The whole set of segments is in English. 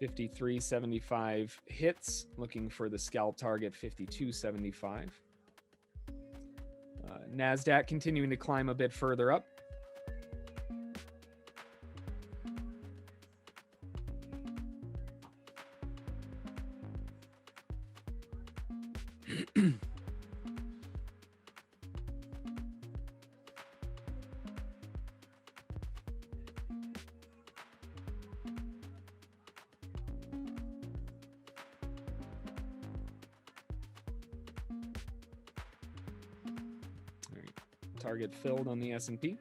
53.75 hits, looking for the scalp target 52.75. NASDAQ continuing to climb a bit further up. Target filled on the S&P.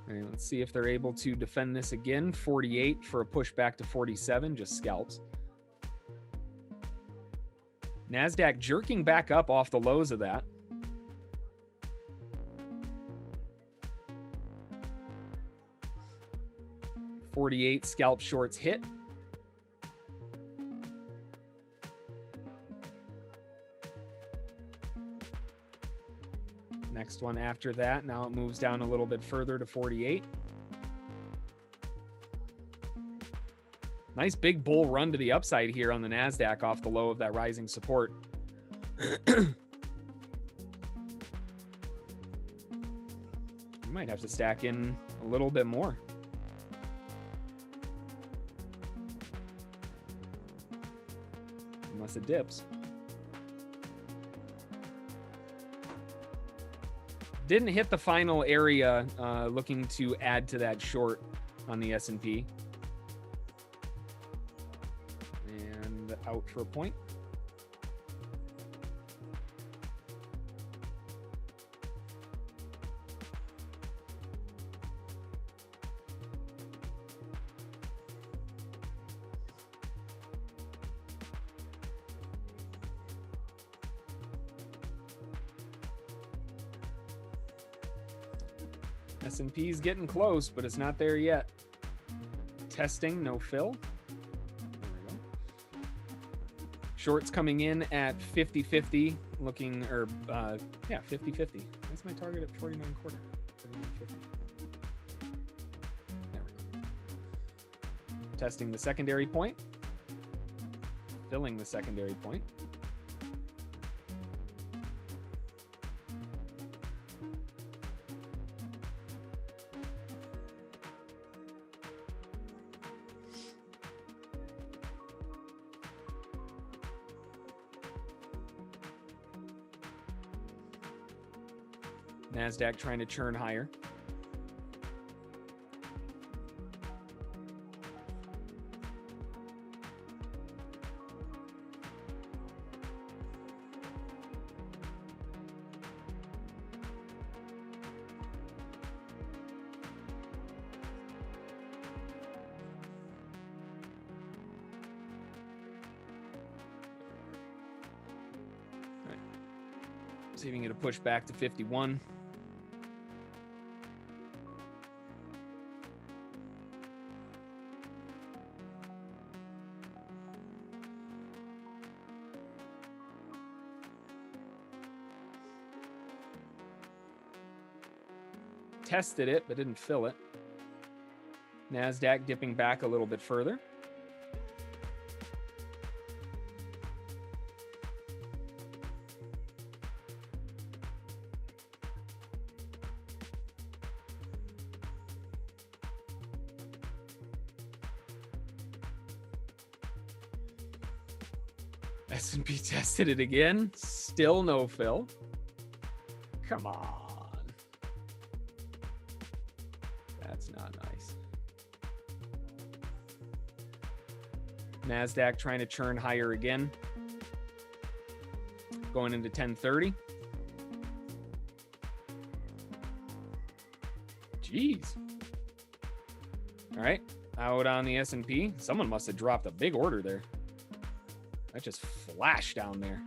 All right, let's see if they're able to defend this again. 48 for a push back to 47, just scalps. NASDAQ jerking back up off the lows of that. .48 scalp shorts hit. Next one after that, now it moves down a little bit further to 48. Nice big bull run to the upside here on the NASDAQ off the low of that rising support. You might have to stack in a little bit more. Unless it dips. Didn't hit the final area, looking to add to that short on the S&P. And out for a point. S&P is getting close, but it's not there yet. Testing, no fill. There we go. Shorts coming in at 50-50, looking, or yeah, 50-50. That's my target at 49.25. 49.50. There we go. Testing the secondary point. Filling the secondary point. NASDAQ trying to churn higher. All right. See if we can get a push back to 51. Tested it, but didn't fill it. NASDAQ dipping back a little bit further. S&P tested it again. Still no fill. Come on. That's not nice. NASDAQ trying to churn higher again. Going into 1030. Jeez. All right. Out on the S&P. Someone must have dropped a big order there. That just flashed down there.